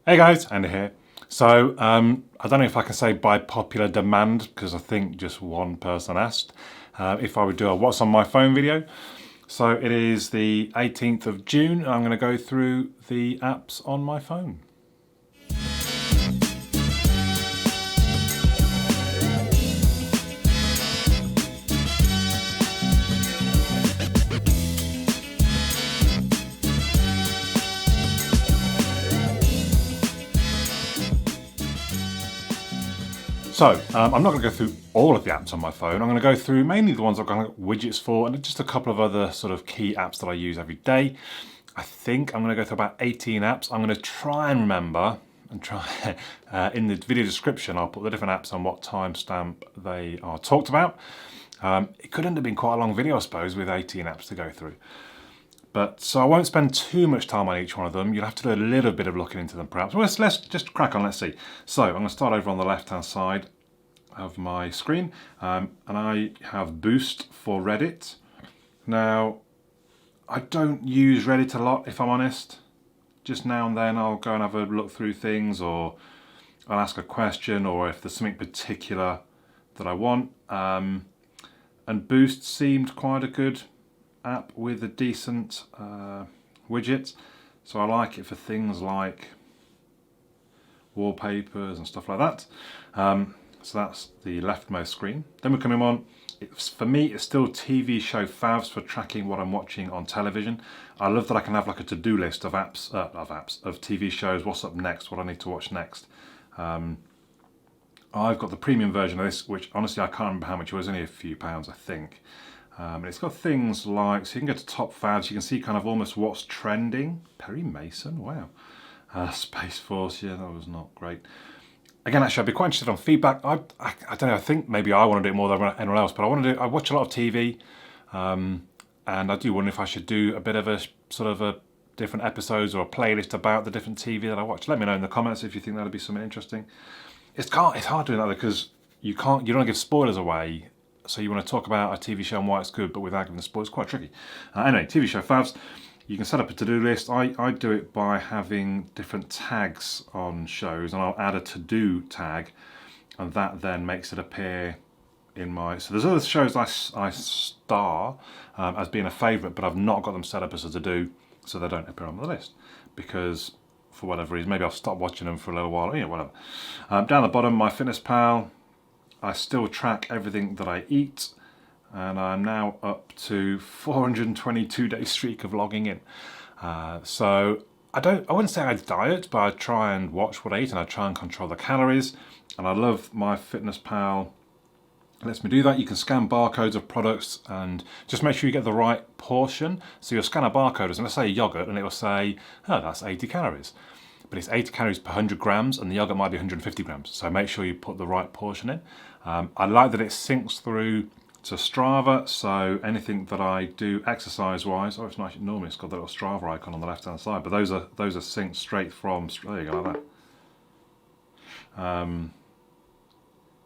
Hey guys, Andy here. So, I don't know if I can say by popular demand, because I think just one person asked if I would do a What's on My Phone video. So it is the 18th of June, and I'm going to go through the apps on my phone. So, I'm not going to go through all of the apps on my phone. I'm going to go through mainly the ones I've got widgets for and just a couple of other sort of key apps that I use every day. I think I'm going to go through about 18 apps. I'm going to try and remember and try in the video description, I'll put the different apps on what timestamp they are talked about. It could end up being quite a long video, I suppose, with 18 apps to go through. But so I won't spend too much time on each one of them. You'll have to do a little bit of looking into them perhaps. Well, let's just crack on, let's see. So I'm going to start over on the left hand side of my screen, and I have Boost for Reddit. Now, I don't use Reddit a lot, if I'm honest. Just now and then I'll go and have a look through things, or I'll ask a question, or if there's something particular that I want. And Boost seemed quite a good app with a decent widget, so I like it for things like wallpapers and stuff like that. So that's the leftmost screen. Then we're coming on. For me, it's still TV show favs for tracking what I'm watching on television. I love that I can have like a to-do list of TV shows. What's up next? What I need to watch next. I've got the premium version of this, which honestly I can't remember how much it was. Only a few pounds, I think. And it's got things like, so you can go to top fads, you can see kind of almost what's trending. Perry Mason, wow. Space Force, yeah, that was not great. Again, actually, I'd be quite interested on feedback. I don't know, I think maybe I want to do it more than anyone else, but I watch a lot of TV, and I do wonder if I should do a bit of a sort of a different episodes or a playlist about the different TV that I watch. Let me know in the comments if you think that'd be something interesting. It's hard doing that because you don't want to give spoilers away. So you want to talk about a TV show and why it's good, but without giving the spoilers, it's quite tricky. Anyway, TV show favs. You can set up a to-do list. I do it by having different tags on shows, and I'll add a to-do tag, and that then makes it appear in my... So there's other shows I star as being a favourite, but I've not got them set up as a to-do, so they don't appear on the list. Because, for whatever reason, maybe I'll stop watching them for a little while, whatever. Down the bottom, MyFitnessPal. I still track everything that I eat, and I'm now up to 422 day streak of logging in. So I wouldn't say I diet, but I try and watch what I eat, and I try and control the calories. And I love MyFitnessPal. It lets me do that. You can scan barcodes of products and just make sure you get the right portion. So you'll scan a barcode, and let's say yogurt, and it will say, oh, that's 80 calories. But it's 80 calories per 100 grams, and the yogurt might be 150 grams. So make sure you put the right portion in. I like that it syncs through to Strava, so anything that I do exercise-wise, it's not actually normally it's got the little Strava icon on the left-hand side, but those are synced straight from. There you go, like that.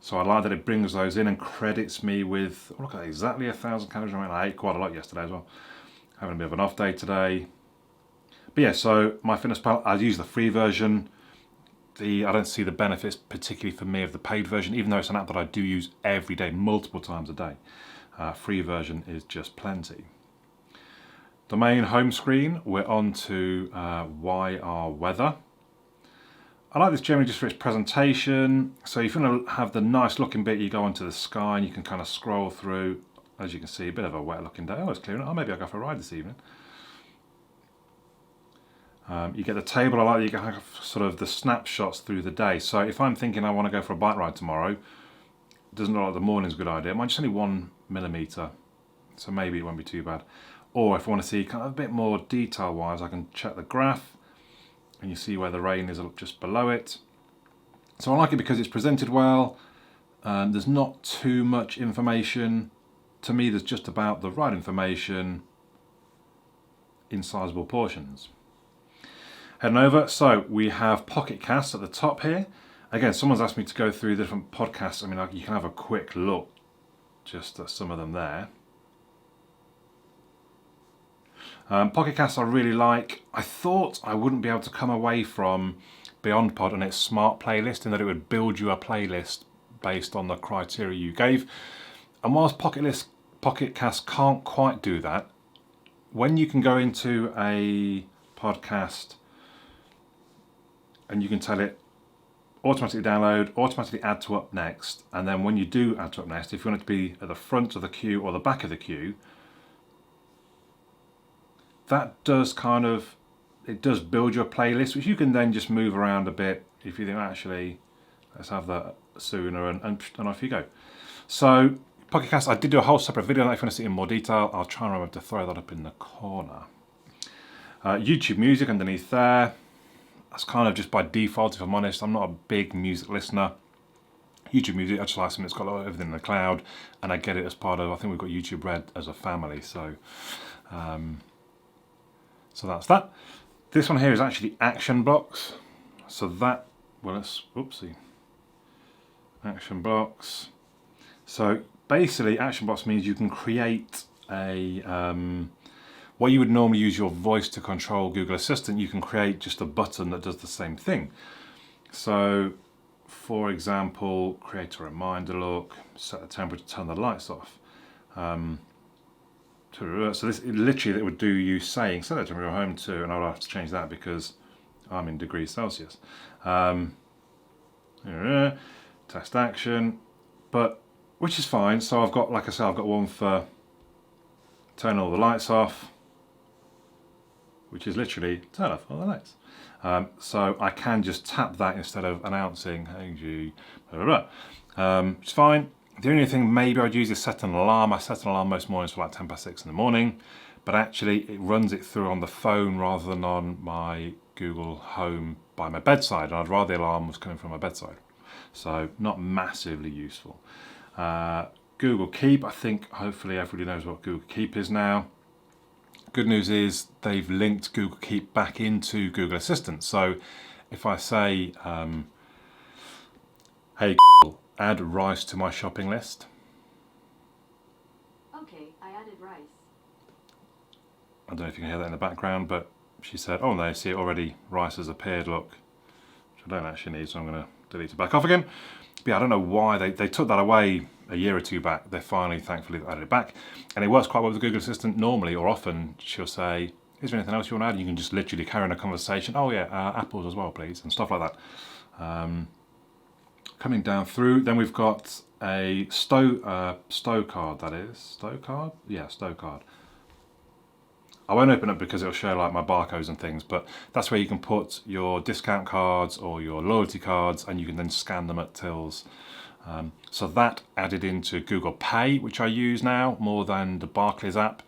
So I like that it brings those in and credits me with. Look at that, exactly 1,000 calories. I ate quite a lot yesterday as well. Having a bit of an off day today. But yeah, so MyFitnessPal, I use the free version. I don't see the benefits particularly for me of the paid version, even though it's an app that I do use every day, multiple times a day. Free version is just plenty. The main home screen, we're on to YR Weather. I like this generally just for its presentation. So if you want to have the nice looking bit, you go onto the sky and you can kind of scroll through. As you can see, a bit of a wet looking day. Oh, it's clearing. Oh, maybe I'll go for a ride this evening. You get the table. I like that you can have sort of the snapshots through the day. So if I'm thinking I want to go for a bike ride tomorrow, it doesn't look like the morning's a good idea. It might just only 1 millimetre, so maybe it won't be too bad. Or if I want to see kind of a bit more detail-wise, I can check the graph, and you see where the rain is just below it. So I like it because it's presented well. There's not too much information. To me, there's just about the right information in sizable portions. Heading over, so we have Pocket Casts at the top here. Again, someone's asked me to go through the different podcasts. I mean, you can have a quick look just at some of them there. Pocket Casts I really like. I thought I wouldn't be able to come away from BeyondPod and its smart playlist, in that it would build you a playlist based on the criteria you gave. And whilst Pocket Cast can't quite do that, when you can go into a podcast and you can tell it automatically download, automatically add to up next, and then when you do add to up next, if you want it to be at the front of the queue or the back of the queue, that does it does build your playlist, which you can then just move around a bit if you think, actually, let's have that sooner, and off you go. So, Pocket Cast, I did do a whole separate video on that. If you want to see it in more detail, I'll try and remember to throw that up in the corner. YouTube Music underneath there. That's kind of just by default, if I'm honest. I'm not a big music listener. YouTube Music, I just like something that's got everything in the cloud, and I get it as part of, I think we've got YouTube Red as a family, so that's that. This one here is actually Action Blocks. So that, well, oopsie. Action Blocks. So basically, Action Blocks means you can create a, what you would normally use your voice to control Google Assistant, you can create just a button that does the same thing. So, for example, create a reminder look, set the temperature, turn the lights off. So this literally, it would do you saying, set that temperature home to, and I'll have to change that because I'm in degrees Celsius. Test action, but which is fine. So I've got, like I said, I've got one for turn all the lights off, which is literally turn off all the lights. So I can just tap that instead of announcing, hey G, blah, blah, blah. It's fine. The only thing maybe I'd use is set an alarm. I set an alarm most mornings for like 6:10 in the morning, but actually it runs it through on the phone rather than on my Google Home by my bedside, and I'd rather the alarm was coming from my bedside. So not massively useful. Google Keep, I think hopefully everybody knows what Google Keep is now. Good news is they've linked Google Keep back into Google Assistant. So if I say, hey Google, add rice to my shopping list. Okay, I added rice. I don't know if you can hear that in the background, but she said, oh no, see, already rice has appeared, look. Which I don't actually need, so I'm going to delete it back off again. But yeah, I don't know why they took that away a year or two back. They finally, thankfully, added it back. And it works quite well with the Google Assistant normally, or often she'll say, is there anything else you want to add? And you can just literally carry on a conversation. Oh yeah, apples as well, please, and stuff like that. Coming down through, then we've got a Stow card, that is. Stow card? Yeah, Stow card. I won't open it because it'll show like my barcodes and things, but that's where you can put your discount cards or your loyalty cards, and you can then scan them at tills. So that added into Google Pay, which I use now more than the Barclays app,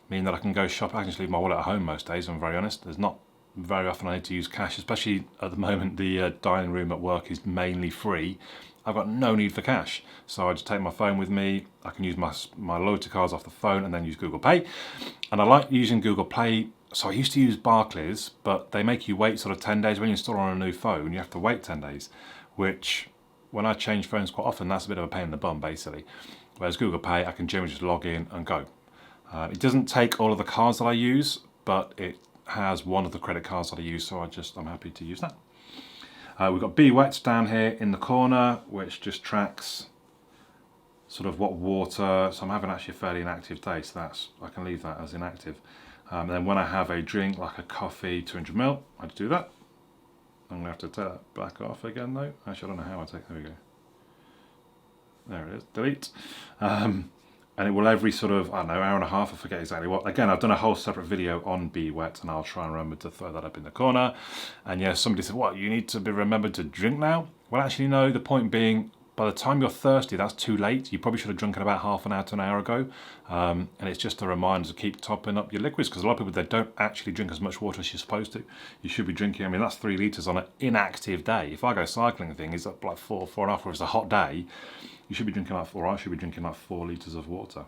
meaning that I can go shop. I can just leave my wallet at home most days, if I'm very honest. There's not very often I need to use cash, especially at the moment the dining room at work is mainly free. I've got no need for cash, so I just take my phone with me. I can use my loyalty cards off the phone and then use Google Pay. And I like using Google Pay. So I used to use Barclays, but they make you wait sort of 10 days. When you install on a new phone, you have to wait 10 days, which when I change phones quite often, that's a bit of a pain in the bum basically. Whereas Google Pay, I can generally just log in and go. It doesn't take all of the cards that I use, but it has one of the credit cards that I use, so I'm happy to use that. We've got BWet down here in the corner, which just tracks sort of what water, so I'm having actually a fairly inactive day, so I can leave that as inactive. Then when I have a drink, like a coffee, 200 ml, I do that. I'm going to have to take that back off again though. Actually, I don't know how I take, there we go. There it is, delete. And it will every sort of, I don't know, hour and a half, I forget exactly what. Again, I've done a whole separate video on BWet, and I'll try and remember to throw that up in the corner. And yeah, somebody said, what, you need to be remembered to drink now? Well, actually, no, the point being, by the time you're thirsty, that's too late. You probably should have drunk it about half an hour to an hour ago. And it's just a reminder to keep topping up your liquids, because a lot of people, they don't actually drink as much water as you're supposed to. You should be drinking, I mean, that's 3 litres on an inactive day. If I go cycling, the thing is up like 4.5, or it's a hot day, you should be drinking like, or I should be drinking like 4 litres of water.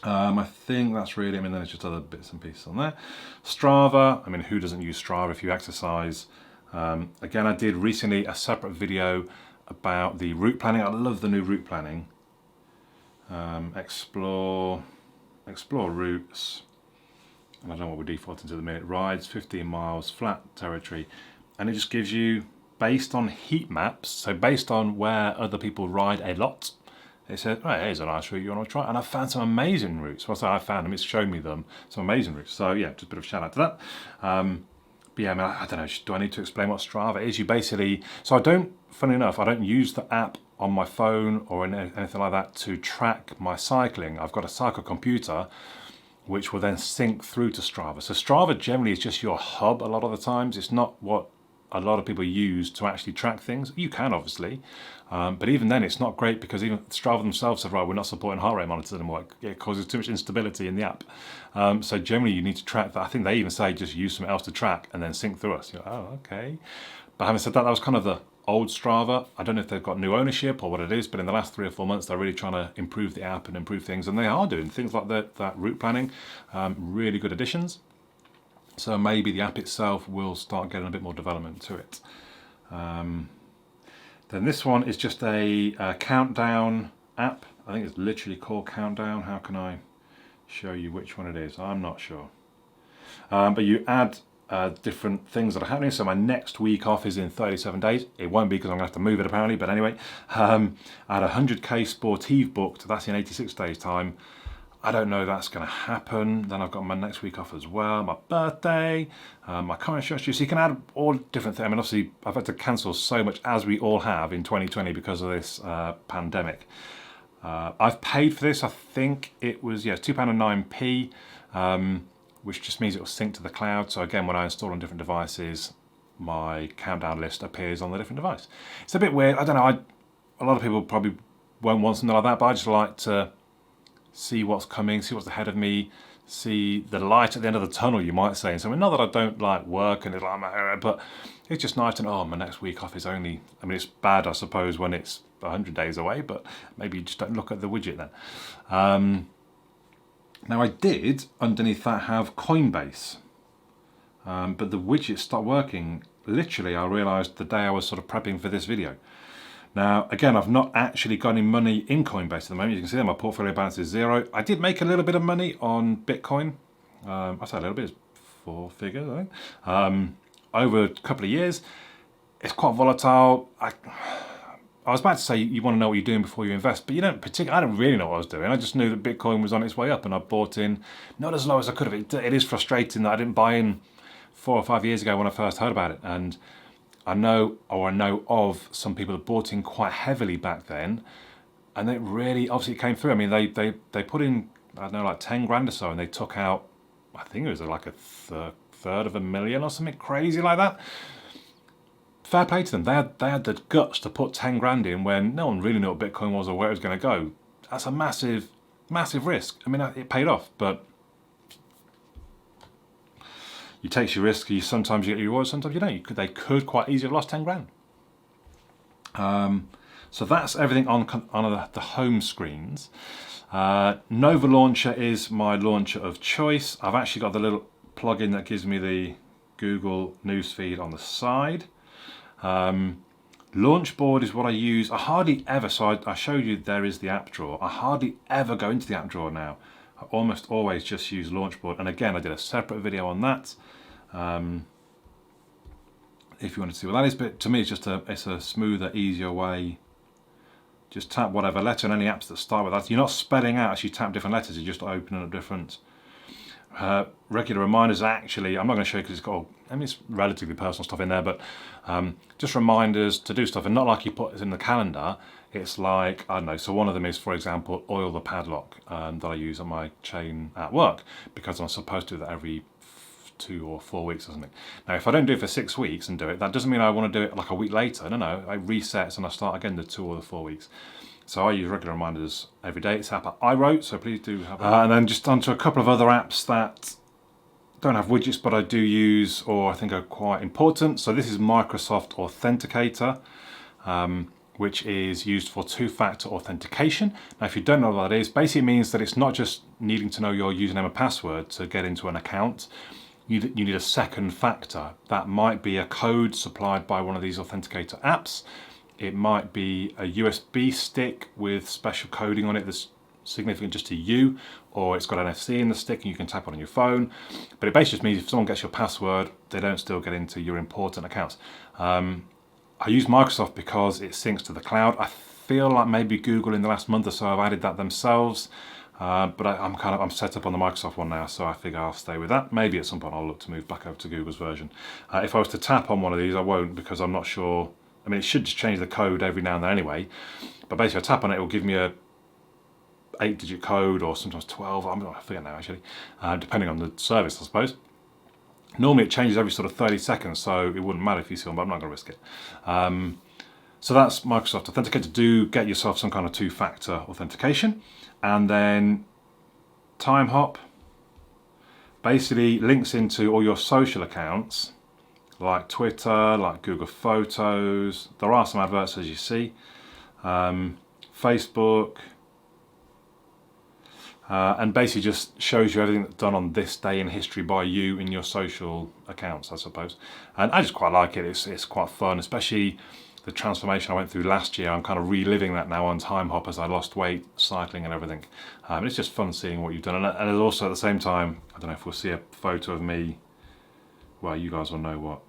I think that's really, I mean, then there's just other bits and pieces on there. Strava, I mean, who doesn't use Strava if you exercise? Again, I did recently a separate video about the route planning. I love the new route planning. Explore routes. and I don't know what we're defaulting to at the minute, rides 15 miles, flat territory, and it just gives you, based on heat maps, so based on where other people ride a lot, it says, oh, here's a nice route you want to try. And I've found some amazing routes. Well, I say I found them, it's shown me them, some amazing routes. So yeah, just a bit of a shout out to that. But yeah, I mean, I don't know, do I need to explain what Strava is? You basically, so I don't, funny enough, I don't use the app on my phone or anything like that to track my cycling. I've got a cycle computer which will then sync through to Strava. So Strava generally is just your hub a lot of the times. It's not what a lot of people use to actually track things. You can obviously, but even then it's not great because even Strava themselves said, right, we're not supporting heart rate monitors anymore. It causes too much instability in the app. So generally you need to track that. I think they even say just use something else to track and then sync through us. You're like, oh, okay. But having said that, that was kind of the old Strava. I don't know if they've got new ownership or what it is, but in the last 3 or 4 months, they're really trying to improve the app and improve things. And they are doing things like that route planning, really good additions. So maybe the app itself will start getting a bit more development to it. Then this one is just a countdown app. I think it's literally called Countdown. How can I show you which one it is? I'm not sure. But you add different things that are happening. So my next week off is in 37 days. It won't be because I'm going to have to move it apparently. But anyway, I had a 100k sportive booked. That's in 86 days time. I don't know that's going to happen. Then I've got my next week off as well, my birthday, my car insurance. So you can add all different things. I mean, obviously, I've had to cancel so much, as we all have in 2020 because of this pandemic. I've paid for this. I think it was, yeah, £2.09p, which just means it will sync to the cloud. So again, when I install on different devices, my countdown list appears on the different device. It's a bit weird. I don't know. A lot of people probably won't want something like that, but I just like to see what's coming, see what's ahead of me, see the light at the end of the tunnel, you might say. And so, I mean, not that I don't like work and it's like, but it's just nice to know, oh, my next week off is only, I mean, it's bad, I suppose, when it's 100 days away, but maybe you just don't look at the widget then. Now, I did, underneath that, have Coinbase, but the widget stopped working. Literally, I realised the day I was sort of prepping for this video. Now, again, I've not actually got any money in Coinbase at the moment. You can see that my portfolio balance is 0. I did make a little bit of money on Bitcoin. I say a little bit, it's 4 figures, I think. Over a couple of years. It's quite volatile. I was about to say you want to know what you're doing before you invest, but you don't particularly. I don't really know what I was doing. I just knew that Bitcoin was on its way up and I bought in, not as low as I could have. It is frustrating that I didn't buy in 4 or 5 years ago when I first heard about it. And I know of some people that bought in quite heavily back then, and it really obviously came through. I mean, they put in, I don't know, like 10 grand or so, and they took out, I think it was like a third of a million or something crazy like that. Fair play to them. They had the guts to put 10 grand in when no one really knew what Bitcoin was or where it was going to go. That's a massive, massive risk. I mean, it paid off, but you take your risk. Sometimes you get your rewards, sometimes you don't. They could quite easily have lost 10 grand. So that's everything on the home screens. Nova Launcher is my launcher of choice. I've actually got the little plugin that gives me the Google newsfeed on the side. Launchboard is what I use. I hardly ever, so I showed you there is the app drawer. I hardly ever go into the app drawer now. I almost always just use Launchboard. And again, I did a separate video on that. If you want to see what that is, but to me it's a smoother, easier way. Just tap whatever letter in any apps that start with that. You're not spelling out as you tap different letters, you're just opening up different regular reminders. Actually, I'm not going to show you because it's got, I mean, it's relatively personal stuff in there, but just reminders to do stuff, and not like you put it in the calendar. It's like, I don't know, so one of them is, for example, oil the padlock that I use on my chain at work, because I'm supposed to do that every 2 or 4 weeks or something. Now, if I don't do it for 6 weeks and do it, that doesn't mean I want to do it like a week later. No, it resets and I start again the 2 or the 4 weeks. So I use regular reminders every day. It's an app I wrote, so please do have it. And then just onto a couple of other apps that don't have widgets, but I do use, or I think are quite important. So this is Microsoft Authenticator, which is used for 2-factor authentication. Now, if you don't know what that is, basically it means that it's not just needing to know your username and password to get into an account. You need a second factor. That might be a code supplied by one of these authenticator apps. It might be a USB stick with special coding on it that's significant just to you, or it's got NFC in the stick and you can tap on your phone. But it basically just means if someone gets your password, they don't still get into your important accounts. I use Microsoft because it syncs to the cloud. I feel like maybe Google in the last month or so have added that themselves, but I'm set up on the Microsoft one now, so I figure I'll stay with that. Maybe at some point I'll look to move back over to Google's version. If I was to tap on one of these, I won't, because I'm not sure. I mean, it should just change the code every now and then anyway, but basically I tap on it, it will give me a 8-digit code, or sometimes 12, I forget now actually, depending on the service, I suppose. Normally it changes every sort of 30 seconds, so it wouldn't matter if you see one, but I'm not going to risk it. So that's Microsoft Authenticator. Do get yourself some kind of two-factor authentication. And then TimeHop basically links into all your social accounts, like Twitter, like Google Photos. There are some adverts, as you see. Facebook. And basically just shows you everything that's done on this day in history by you in your social accounts, I suppose. And I just quite like it. It's quite fun, especially the transformation I went through last year. I'm kind of reliving that now on TimeHop as I lost weight, cycling and everything. It's just fun seeing what you've done. And also at the same time, I don't know if we'll see a photo of me. Well, you guys will know what,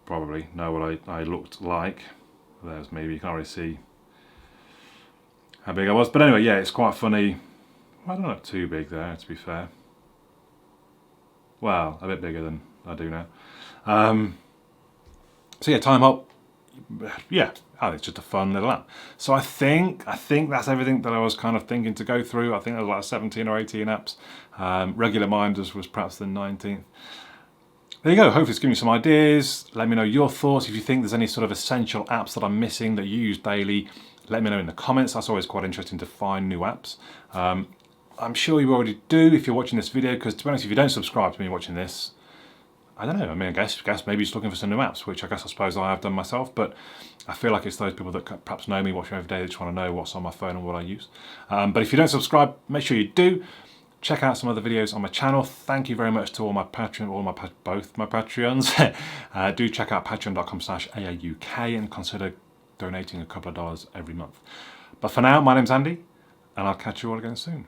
probably know what I looked like. There's maybe, you can't really see how big I was, but anyway, yeah, it's quite funny. I don't look too big there, to be fair. Well, a bit bigger than I do now. So yeah, TimeHop. Yeah, I think it's just a fun little app. So I think that's everything that I was kind of thinking to go through. I think there was like 17 or 18 apps. Regular Minders was perhaps the 19th. There you go. Hopefully it's giving you some ideas. Let me know your thoughts. If you think there's any sort of essential apps that I'm missing that you use daily, let me know in the comments. That's always quite interesting to find new apps. I'm sure you already do if you're watching this video, because to be honest, if you don't subscribe to me watching this, I don't know, I mean, I guess maybe just looking for some new apps, which I suppose I have done myself, but I feel like it's those people that perhaps know me, watch me every day, they just want to know what's on my phone and what I use. But if you don't subscribe, make sure you do. Check out some other videos on my channel. Thank you very much to all my both my Patreons. Do check out patreon.com/AAUK and consider donating a couple of dollars every month. But for now, my name's Andy, and I'll catch you all again soon.